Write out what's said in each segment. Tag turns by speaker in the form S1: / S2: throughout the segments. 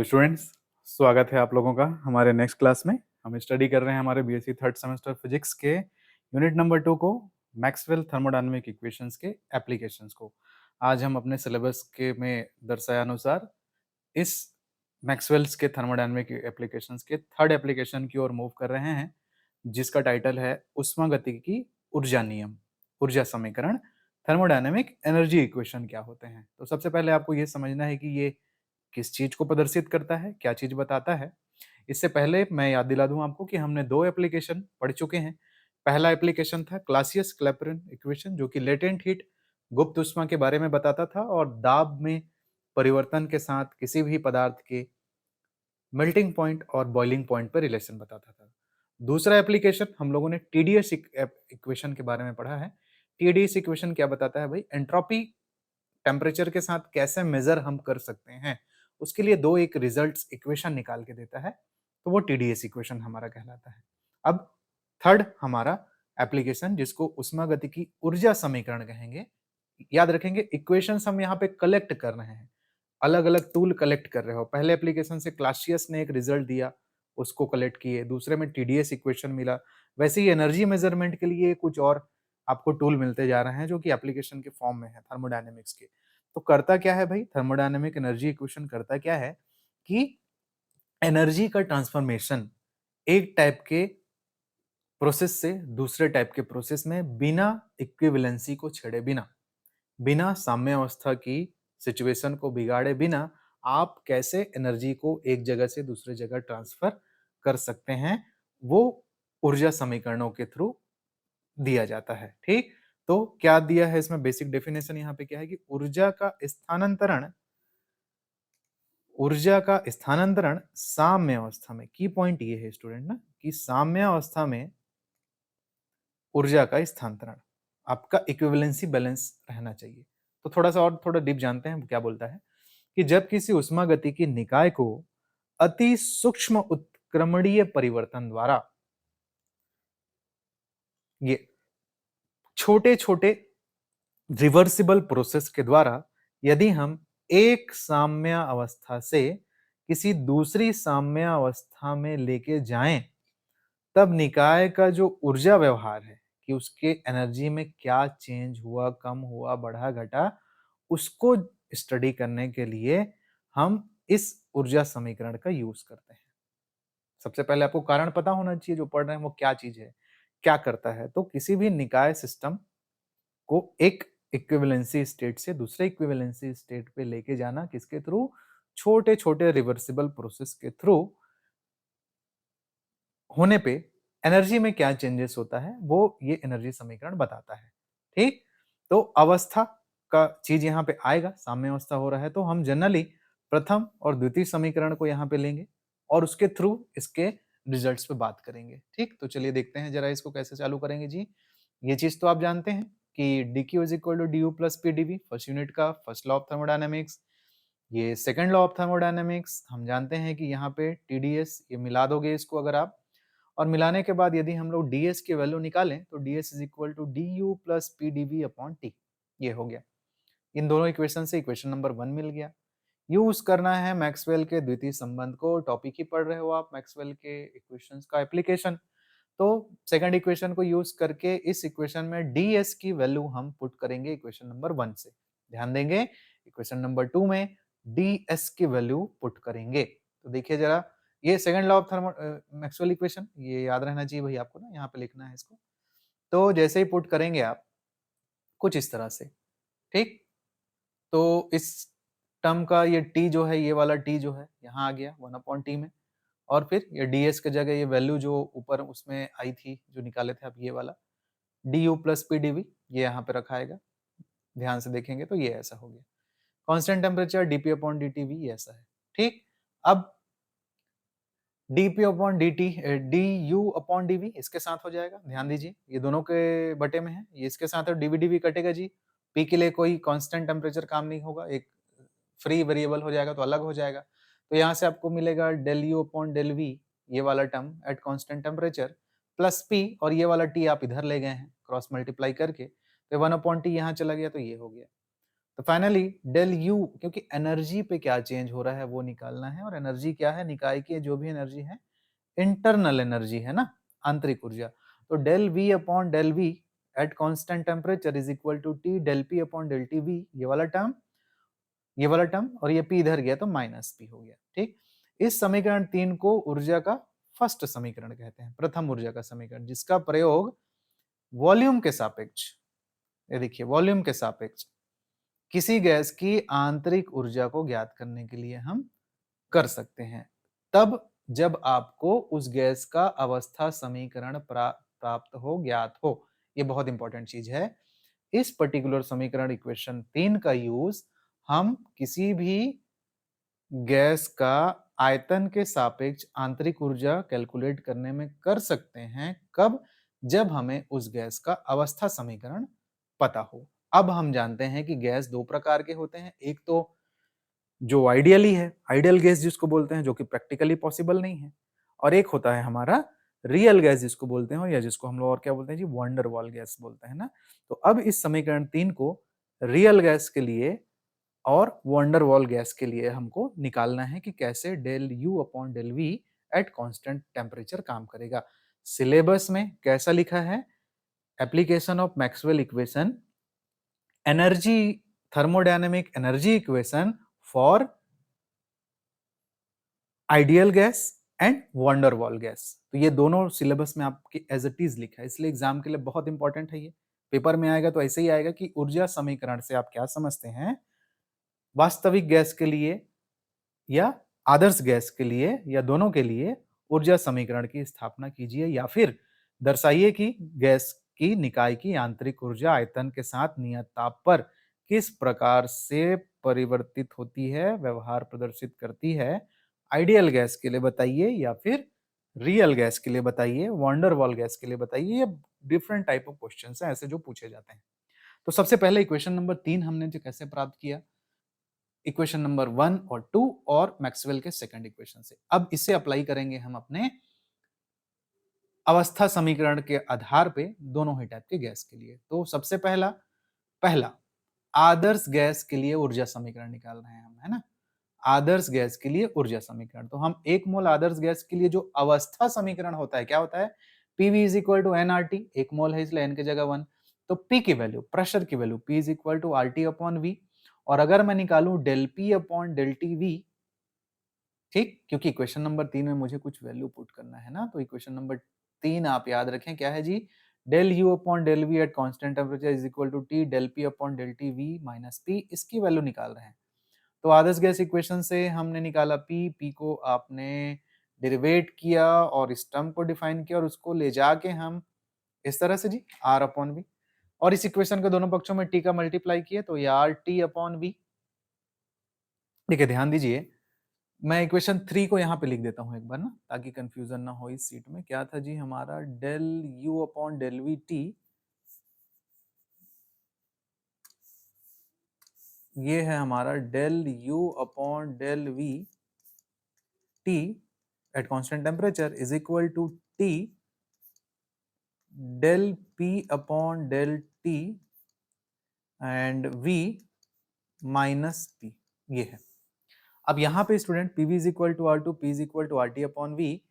S1: Hello students, स्वागत है आप लोगों का हमारे नेक्स्ट क्लास में। हम स्टडी कर रहे हैं हमारे बीएससी थर्ड सेमेस्टर फिजिक्स के यूनिट नंबर 2 को, मैक्सवेल थर्मोडायनामिक इक्वेशंस के एप्लीकेशंस को। आज हम अपने सिलेबस के में दर्शाया अनुसार इस मैक्सवेल्स के थर्मोडायनामिक एप्लीकेशंस के थर्ड एप्लीकेशन की ओर मूव कर रहे हैं, जिसका टाइटल है ऊष्मागतिकी ऊर्जा नियम, ऊर्जा समीकरण, थर्मोडायनामिक एनर्जी इक्वेशन क्या होते हैं। तो सबसे पहले आपको ये समझना है कि ये किस चीज को प्रदर्शित करता है, क्या चीज बताता है। इससे पहले मैं याद दिला दूं आपको कि हमने दो एप्लीकेशन पढ़ चुके हैं। पहला एप्लीकेशन था क्लासियस क्लैपेरॉन इक्वेशन, जो कि लेटेंट हीट, गुप्त ऊष्मा के बारे में बताता था और दाब में परिवर्तन के साथ किसी भी पदार्थ के मेल्टिंग पॉइंट और बॉइलिंग पॉइंट पर रिलेशन बताता था। दूसरा एप्लीकेशन हम लोगों ने टीडीएस इक्वेशन के बारे में पढ़ा है। टीडीएस इक्वेशन क्या बताता है भाई? एंट्रोपी टेम्परेचर के साथ कैसे मेजर हम कर सकते हैं, उसके लिए दो एक रिजल्ट्स इक्वेशन निकाल के देता है, तो वो टीडीएस इक्वेशन हमारा कहलाता है। अब थर्ड हमारा एप्लीकेशन, जिसको ऊष्मागतिकी ऊर्जा समीकरण कहेंगे। याद रखेंगे, इक्वेशंस हम यहाँ पे कलेक्ट कर रहे हैं, अलग अलग टूल कलेक्ट कर रहे हो। पहले एप्लीकेशन से क्लासियस ने एक रिजल्ट दिया, उसको कलेक्ट किए, दूसरे में टीडीएस इक्वेशन मिला। वैसे ही एनर्जी मेजरमेंट के लिए कुछ और आपको टूल मिलते जा रहे हैं, जो कि एप्लीकेशन के फॉर्म में है थर्मोडायनेमिक्स के। तो करता क्या है भाई? थर्मोडायनेमिक एनर्जी इक्वेशन करता क्या है कि एनर्जी का ट्रांसफॉर्मेशन एक टाइप के प्रोसेस से दूसरे टाइप के प्रोसेस में बिना इक्विवेलेंसी को छेड़े बिना, बिना साम्य अवस्था की सिचुएशन को बिगाड़े बिना, आप कैसे एनर्जी को एक जगह से दूसरे जगह ट्रांसफर कर सकते हैं, वो ऊर्जा समीकरणों के थ्रू दिया जाता है। ठीक, तो क्या दिया है इसमें? बेसिक डेफिनेशन यहाँ पे क्या है कि ऊर्जा का स्थानांतरण साम्य अवस्था में, की पॉइंट ये है स्टूडेंट ना, कि साम्य अवस्था में ऊर्जा का स्थानांतरण आपका इक्विवेलेंसी बैलेंस रहना चाहिए। तो थोड़ा सा और थोड़ा डीप जानते हैं क्या बोलता है कि जब किसी ऊष्मागतिकी निकाय को अति सूक्ष्म उत्क्रमणीय परिवर्तन द्वारा, ये छोटे छोटे रिवर्सिबल प्रोसेस के द्वारा, यदि हम एक साम्य अवस्था से किसी दूसरी साम्य अवस्था में लेके जाएं, तब निकाय का जो ऊर्जा व्यवहार है कि उसके एनर्जी में क्या चेंज हुआ, कम हुआ, बढ़ा, घटा, उसको स्टडी करने के लिए हम इस ऊर्जा समीकरण का यूज करते हैं। सबसे पहले आपको कारण पता होना चाहिए, जो पढ़ रहे हैं वो क्या चीज है, क्या करता है। तो किसी भी निकाय सिस्टम को एक इक्विवेलेंसी स्टेट से दूसरे इक्विवेलेंसी स्टेट पे लेके जाना, किसके थ्रू? छोटे छोटे रिवर्सिबल प्रोसेस के थ्रू होने पे एनर्जी में क्या चेंजेस होता है, वो ये एनर्जी समीकरण बताता है। ठीक, तो अवस्था का चीज यहाँ पे आएगा, साम्य अवस्था हो रहा है तो हम जनरली प्रथम और द्वितीय समीकरण को यहाँ पे लेंगे और उसके थ्रू इसके रिजल्ट्स पे बात करेंगे। ठीक, तो चलिए देखते हैं जरा इसको कैसे चालू करेंगे जी। ये चीज तो आप जानते हैं कि dq is equal to du plus P DV, first unit का फर्स्ट लॉ ऑफ थर्मोडायनेमिक्स। ये सेकंड लॉ ऑफ थर्मोडायनेमिक्स हम जानते हैं कि यहाँ पे TdS, ये मिला दोगे इसको अगर आप, और मिलाने के बाद यदि हम लोग ds की वैल्यू निकालें तो ds is equal to du plus P DV upon T, ये हो गया। इन दोनों इक्वेशन से इक्वेशन नंबर 1 मिल गया। यूज करना है मैक्सवेल के द्वितीय संबंध को, टॉपिक ही पढ़ रहे हो आप मैक्सवेल के इक्वेशंस का एप्लीकेशन। तो सेकंड इक्वेशन को यूज करके इस इक्वेशन में ds की वैल्यू हम पुट करेंगे इक्वेशन नंबर 1 से। ध्यान देंगे, इक्वेशन नंबर 2 में ds की वैल्यू पुट करेंगे। तो देखिए जरा, ये second law of thermo Maxwell equation, ये याद रहना चाहिए भाई आपको ना, यहाँ पे लिखना है इसको। तो जैसे ही पुट करेंगे आप कुछ इस तरह से, ठीक, तो इस टर्म का ये t जो है, ये वाला t जो है यहाँ आ गया 1/t में, और फिर ये ds के जगह ये वैल्यू जो ऊपर उसमें आई थी, जो निकाले थे आप, ये वाला du प्लस पी डीवी, ये यहाँ पे रखा आएगा। ध्यान से देखेंगे तो ये ऐसा हो गया। Constant temperature dp upon dt भी ये ऐसा है। ठीक, अब dp upon dt du upon dv इसके साथ हो जाएगा। ध्यान दीजिए, ये दोनों के बटे में है, ये इसके साथ है, dv dv कटेगा जी। p के लिए कोई कांस्टेंट टेम्परेचर काम नहीं होगा, एक फ्री वेरिएबल हो जाएगा तो अलग हो जाएगा। तो यहाँ से आपको मिलेगा del u upon del v, ये वाला term eight constant temperature, plus p, और ये वाला t आप इधर ले गए हैं क्रॉस मल्टीप्लाई करके, तो 1/t यहाँ चला गया तो ये हो गया। तो फाइनली डेल यू, क्योंकि एनर्जी पे क्या चेंज हो रहा है वो निकालना है, और एनर्जी क्या है, निकाय की जो भी एनर्जी है इंटरनल एनर्जी है ना, आंतरिक ऊर्जा। तो del V upon del V at constant temperature is equal to T del P upon del T V, ये वाला टर्म और ये पी इधर गया तो माइनस पी हो गया। ठीक, इस समीकरण 3 को ऊर्जा का फर्स्ट समीकरण कहते हैं, प्रथम ऊर्जा का समीकरण, जिसका प्रयोग वॉल्यूम के सापेक्ष, ये देखिए वॉल्यूम के सापेक्ष किसी गैस की आंतरिक ऊर्जा को ज्ञात करने के लिए हम कर सकते हैं, तब जब आपको उस गैस का अवस्था समीकरण प्राप्त हो, ज्ञात हो। ये बहुत इंपॉर्टेंट चीज है। इस पर्टिकुलर समीकरण इक्वेशन 3 का यूज हम किसी भी गैस का आयतन के सापेक्ष आंतरिक ऊर्जा कैलकुलेट करने में कर सकते हैं। कब? जब हमें उस गैस का अवस्था समीकरण पता हो। अब हम जानते हैं कि गैस दो प्रकार के होते हैं, एक तो जो आइडियली है, आइडियल गैस जिसको बोलते हैं, जो कि प्रैक्टिकली पॉसिबल नहीं है, और एक होता है हमारा रियल गैस जिसको बोलते हैं, या जिसको हम लोग और क्या बोलते हैं जी, वंडर वॉल गैस बोलते हैं ना। तो अब इस समीकरण 3 को रियल गैस के लिए और वंडर वॉल गैस के लिए हमको निकालना है कि कैसे del U upon del V at constant temperature काम करेगा। सिलेबस में कैसा लिखा है? Application of Maxwell equation, energy, thermodynamic energy equation for ideal gas and van der Waals gas. तो ये दोनों सिलेबस में आपके एज इट इज लिखा है, इसलिए एग्जाम के लिए बहुत इंपॉर्टेंट है। ये पेपर में आएगा तो ऐसे ही आएगा कि ऊर्जा समीकरण से आप क्या समझते हैं, वास्तविक गैस के लिए या आदर्श गैस के लिए या दोनों के लिए ऊर्जा समीकरण की स्थापना कीजिए, या फिर दर्शाइए कि गैस की निकाय की आंतरिक ऊर्जा आयतन के साथ नियत ताप पर किस प्रकार से परिवर्तित होती है, व्यवहार प्रदर्शित करती है। आइडियल गैस के लिए बताइए, या फिर रियल गैस के लिए बताइए, वंडर वॉल गैस के लिए बताइए। ये डिफरेंट टाइप ऑफ क्वेश्चंस हैं ऐसे जो पूछे जाते हैं। तो सबसे पहले इक्वेशन नंबर 3 हमने जो कैसे प्राप्त किया, इक्वेशन नंबर 1 और 2 और मैक्सवेल के सेकंड इक्वेशन से। अब इसे अप्लाई करेंगे हम अपने अवस्था समीकरण के आधार पे दोनों ही टाइप के गैस के लिए। तो सबसे पहला पहला आदर्श गैस के लिए ऊर्जा समीकरण निकाल रहे हैं हम, है ना। आदर्श गैस के लिए ऊर्जा समीकरण, तो हम एक मोल आदर्श गैस के लिए जो अवस्था समीकरण होता है क्या होता है, PV is equal to NRT, एक मोल है इसलिए एन की जगह 1। तो पी की वैल्यू, प्रेशर की value P is equal to R T upon V, और अगर मैं निकालूं del P upon del T V, ठीक, क्योंकि इक्वेशन नंबर 3 में मुझे कुछ वैल्यू पुट करना है ना, तो इक्वेशन नंबर 3 आप याद रखें क्या है जी, del U upon del V at constant temperature is equal to T del P upon del T V minus P, इसकी वैल्यू निकाल रहे हैं। तो आदर्श गैस इक्वेशन से हमने निकाला पी, पी को आपने डेरिवेट किया और इस टर्म को डिफाइन किया, और उसको ले जाके हम इस तरह से जी आर अपॉन वी, और इस इक्वेशन के दोनों पक्षों में टी का मल्टीप्लाई किया तो ये आर टी अपॉन वी। देखिए ध्यान दीजिए, मैं इक्वेशन 3 को यहाँ पे लिख देता हूँ एक बार ना, ताकि कंफ्यूजन ना हो। इस सीट में क्या था जी हमारा, del U upon del V T, ये है हमारा del U upon del V T at constant temperature is equal to T del P upon del T and V minus P, ये है। अब यहाँ पे student P V is equal to R two, P is equal to R T upon V,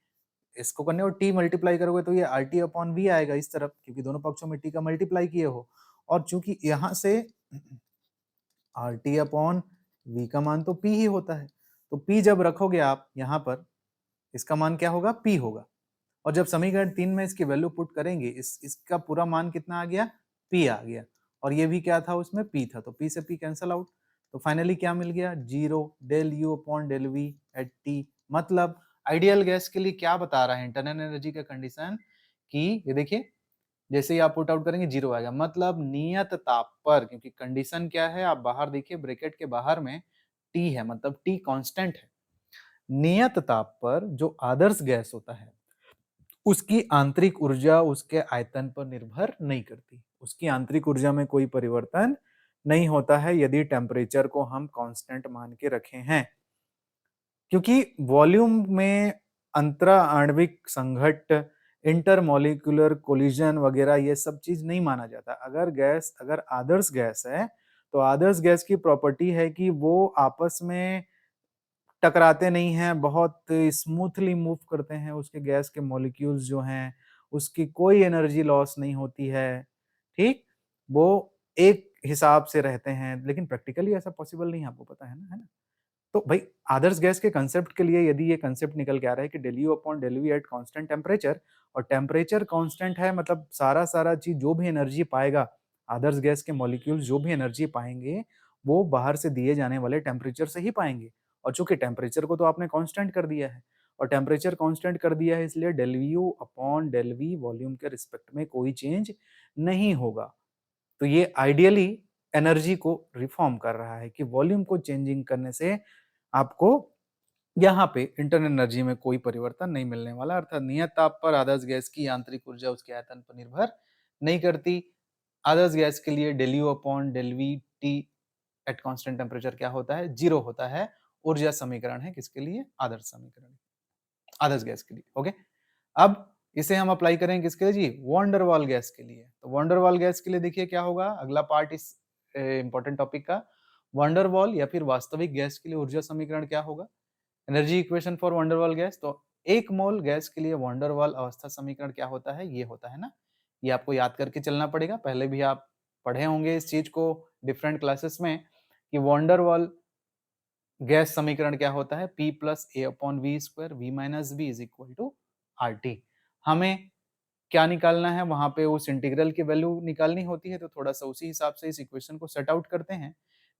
S1: इसको करने और T multiply करोगे तो ये आर टी अपॉन वी आएगा इस तरफ, क्योंकि दोनों पक्षों में टी का मल्टीप्लाई किए हो। और चूंकि यहाँ से आर टी अपॉन वी का मान तो पी ही होता है, तो पी जब रखोगे आप यहाँ पर, इसका मान क्या होगा, पी होगा। और जब समीकरण 3 में इसकी वैल्यू पुट करेंगे, इसका पूरा मान कितना आ गया, पी आ गया, और ये भी क्या था उसमें, पी था, तो पी से पी कैंसल आउट। तो फाइनली क्या मिल गया, 0 del U upon del V at T. मतलब आइडियल गैस के लिए क्या बता रहा है इंटरनल एनर्जी का कंडीशन, कि ये देखिए जैसे ही आप पुट आउट करेंगे 0 आएगा, मतलब नियत ताप पर, क्योंकि कंडीशन क्या है आप बाहर देखिए ब्रैकेट के बाहर में टी है, मतलब टी कांस्टेंट है। नियत ताप पर जो आदर्श गैस होता है उसकी आंतरिक ऊर्जा उसके आयतन पर निर्भर नहीं करती, उसकी आंतरिक ऊर्जा में कोई परिवर्तन नहीं होता है यदि टेम्परेचर को हम कांस्टेंट मान के रखे हैं, क्योंकि वॉल्यूम में अंतरा आणविक संघट्ट, इंटरमोलिकुलर कोलिजन वगैरह ये सब चीज नहीं माना जाता। अगर आदर्श गैस है तो आदर्श गैस की प्रॉपर्टी है कि वो आपस में टकराते नहीं हैं, बहुत स्मूथली मूव करते हैं, उसके गैस के मॉलिक्यूल्स जो हैं, उसकी कोई एनर्जी लॉस नहीं होती है, ठीक? वो एक हिसाब से रहते हैं, लेकिन प्रैक्टिकली ऐसा पॉसिबल नहीं है, आपको पता है ना? तो भाई आदर्श गैस के कंसेप्ट के लिए यदि ये कंसेप्ट निकल के आ रहा है कि del U upon del V eight constant temperature, और टेम्परेचर कांस्टेंट है, मतलब सारा चीज जो भी एनर्जी पाएगा, आदर्श गैस के मॉलिक्यूल्स जो भी एनर्जी पाएंगे वो बाहर से दिए जाने वाले टेम्परेचर से ही पाएंगे। और चूंकि टेम्परेचर को तो आपने कांस्टेंट कर दिया है, और टेम्परेचर कांस्टेंट कर दिया है, इसलिए del U upon del V volume के रिस्पेक्ट में कोई चेंज नहीं होगा। तो ये आइडियली एनर्जी को रिफॉर्म कर रहा है कि वॉल्यूम को चेंजिंग करने से आपको यहाँ पे इंटरनल एनर्जी में कोई परिवर्तन नहीं मिलने वाला, अर्थात नियत ताप पर आदर्श गैस की आंतरिक ऊर्जा उसके आयतन पर निर्भर नहीं करती। आदर्श गैस के लिए del U upon del V T eight constant temperature क्या होता है? 0 होता है। ऊर्जा समीकरण है किसके लिए? आदर्श समीकरण, आदर्श गैस के लिए। ओके, अब इसे हम अप्लाई करें किसके लिए जी? वॉन्डरवाल गैस के लिए। तो वॉन्डरवाल गैस के लिए देखिए क्या होगा, अगला पार्ट इस इंपॉर्टेंट टॉपिक का। वॉन्डरवाल या फिर वास्तविक गैस के लिए ऊर्जा समीकरण क्या होगा? Energy equation for van der Waals gas. तो 1 मोल गैस के लिए वंडरवाल अवस्था समीकरण क्या होता है? ये होता है ना, ये आपको याद करके चलना पड़ेगा। पहले भी आप पढ़े होंगे इस चीज को डिफरेंट क्लासेस में कि वंडरवाल गैस समीकरण क्या होता है? P plus A upon V square V minus B is equal to R T. हमें क्या निकालना है? वहां पे उस इंटीग्रल की वैल्यू निकालनी होती है, तो थोड़ा सा उसी हिसाब से इस इक्वेशन को सेट आउट करते हैं।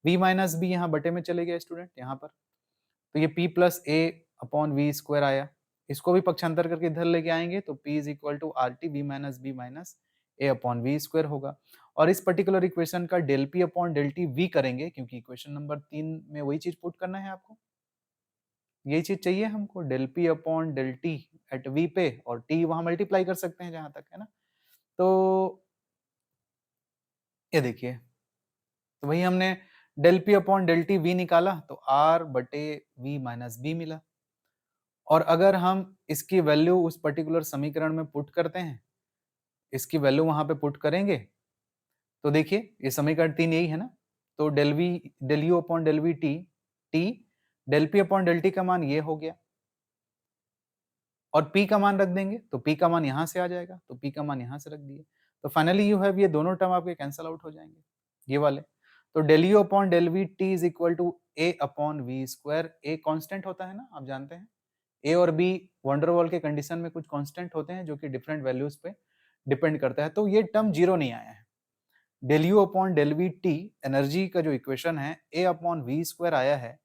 S1: v माइनस बी यहाँ बटे में चले गए स्टूडेंट यहाँ पर, तो ये p plus A upon V square आया। इसको भी पक्षांतर करके इधर लेके आएंगे तो p is equal to R T V minus B minus A upon V square होगा। और इस पर्टिकुलर इक्वेशन का del P upon del T V करेंगे, क्योंकि इक्वेशन नंबर 3 में वही चीज पुट करना है आपको, यही चीज चाहिए हमको, del P upon del T at V पे, और टी वहां मल्टीप्लाई कर सकते हैं जहां तक है ना। तो ये देखिए, तो वही हमने del P upon del T V निकाला तो आर बटे वी माइनस बी मिला। और अगर हम इसकी वैल्यू उस पर्टिकुलर समीकरण में पुट करते हैं, इसकी वैल्यू वहां पे पुट करेंगे, तो देखिए ये समीकरण 3 यही है ना। तो del U upon del V T T del P upon del T का मान ये हो गया, और p का मान रख देंगे तो p का मान यहां से आ जाएगा, तो p का मान यहां से रख दिए, तो फाइनली यू हैव, ये दोनों टर्म आपके कैंसिल आउट हो जाएंगे ये वाले। तो del U upon del V T is equal to A upon V square. A constant होता है ना, आप जानते हैं ए और बी वंडरवॉल के कंडीशन में कुछ कांस्टेंट होते हैं जो कि डिफरेंट वैल्यूज पे डिपेंड करता है, तो ये टर्म जीरो नहीं आया है। Del U upon del V T energy का जो इक्वेशन है ए अपॉन वी स्क्वायर आया है,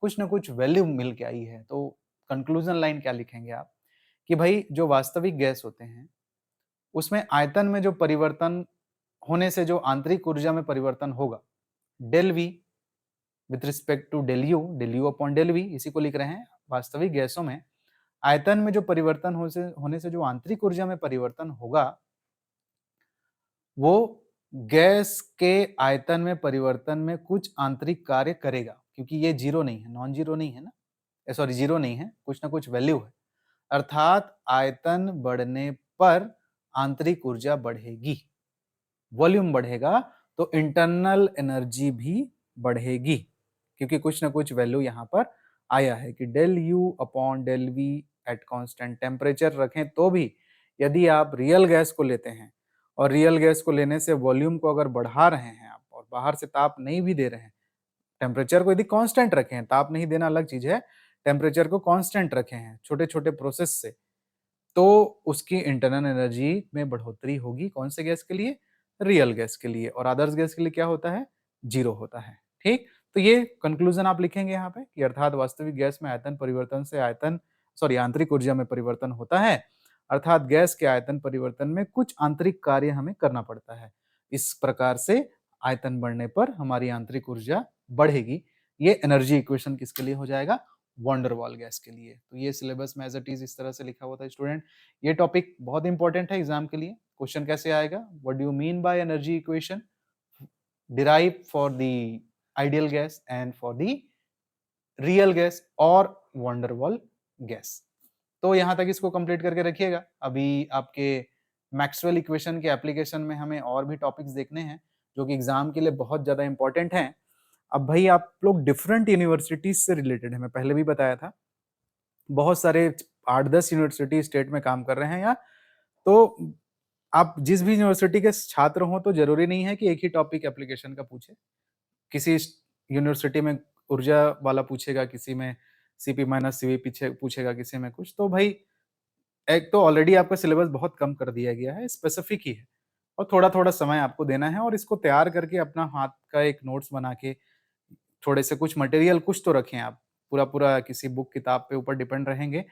S1: कुछ ना कुछ वैल्यू मिल के आई है। तो कंक्लूजन लाइन क्या लिखेंगे आप कि भाई जो वास्तविक गैस होते हैं उसमें आयतन में जो परिवर्तन होने से जो आंतरिक ऊर्जा में परिवर्तन होगा, del V with respect to del U upon del V, इसी को लिख रहे हैं। वास्तविक गैसों में आयतन में जो परिवर्तन होने से जो आंतरिक ऊर्जा में परिवर्तन होगा, वो गैस के आयतन में परिवर्तन में कुछ आंतरिक कार्य करेगा, क्योंकि ये जीरो नहीं है, नॉन जीरो नहीं है ना, सॉरी जीरो नहीं है, कुछ ना कुछ वैल्यू है। अर्थात आयतन बढ़ने पर आंतरिक ऊर्जा बढ़ेगी, वॉल्यूम बढ़ेगा तो इंटरनल एनर्जी भी बढ़ेगी, क्योंकि कुछ ना कुछ वैल्यू यहाँ पर आया है कि del U upon del V at constant temperature रखें तो भी, यदि आप रियल गैस को लेते हैं और रियल गैस को लेने से वॉल्यूम को अगर बढ़ा रहे हैं आप और बाहर से ताप नहीं भी दे रहे हैं, टेम्परेचर को यदि कांस्टेंट रखे हैं, ताप नहीं देना अलग चीज है, टेम्परेचर को कांस्टेंट रखे हैं छोटे छोटे प्रोसेस से, तो उसकी इंटरनल एनर्जी में बढ़ोतरी होगी। कौन से गैस के लिए? रियल गैस के लिए। और आदर्श गैस के लिए क्या होता है? जीरो होता है। ठीक, तो ये कंक्लूजन आप लिखेंगे यहाँ पे कि अर्थात वास्तविक गैस में आयतन परिवर्तन से आंतरिक ऊर्जा में परिवर्तन होता है, अर्थात गैस के आयतन परिवर्तन में कुछ आंतरिक कार्य हमें करना पड़ता है। इस प्रकार से आयतन बढ़ने पर हमारी आंतरिक ऊर्जा बढ़ेगी। ये एनर्जी इक्वेशन किसके लिए हो जाएगा? वंडरवॉल गैस के लिए। तो ये सिलेबस में एज इट इज इस तरह से लिखा हुआ था स्टूडेंट। ये टॉपिक बहुत इंपॉर्टेंट है एग्जाम के लिए। क्वेश्चन कैसे आएगा? What do you mean by energy equation derive for the ideal gas and for the real gas और वंडरवॉल गैस। तो यहां तक इसको कंप्लीट करके रखिएगा। अभी आपके मैक्सवेल इक्वेशन के एप्लीकेशन में हमें और भी टॉपिक्स देखने हैं, जो कि एग्जाम के लिए बहुत ज़्यादा इंपॉर्टेंट हैं। अब भाई आप लोग डिफरेंट यूनिवर्सिटीज़ से रिलेटेड हैं, मैं पहले भी बताया था। बहुत सारे 8-10 यूनिवर्सिटी स्टेट में काम कर रहे हैं या तो आप जिस भी यूनिवर्सिटी के छात्र हों तो ज़रूरी नहीं है कि एक ही टॉपिक एप्लीकेशन का पूछे। किसी यूनिवर्सिटी में ऊर्जा वाला पूछेगा, किसी में सीपी माइनस सीवी पीछे पूछेगा, किसी में कुछ। तो भाई एक तो ऑलरेडी आपका सिलेबस बहुत कम कर दिया गया है, स्पेसिफिक ही है और थोड़ा-थोड़ा समय आपको देना है और इसको तैयार करके अपना हाथ का एक नोट्स बना के थोड़े से कुछ मटेरियल कुछ तो रखें आप। पूरा-पूरा किसी बुक किताब पे ऊपर डिपेंड रहेंगे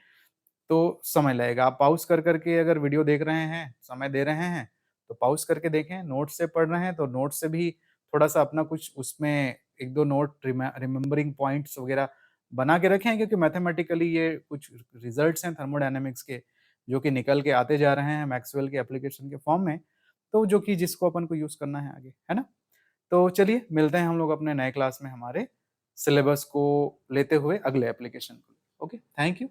S1: तो समय लगेगा। आप पॉज़ कर के अगर वीडियो देख रहे हैं, समय दे रहे हैं, तो पॉज़ करके देखें। नोट्स से पढ़ रहे हैं, तो नोट्स से भी थोड़ा-सा अपना कुछ उसमें 1-2 नोट रिमेंबरिंग पॉइंट्स वगैरह बना के रखें क्योंकि मैथमेटिकली ये कुछ रिज़ल्ट्स हैं थर्मोडायनामिक्स के, जो कि निकल के आते जा रहे हैं मैक्सवेल के एप्लीकेशन के फॉर्म में, तो जो कि जिसको अपन को यूज़ करना है आगे, है ना? तो चलिए मिलते हैं हम लोग अपने नए क्लास में हमारे सिलेबस को लेते हुए अगले एप्लीकेशन को। Okay, thank you.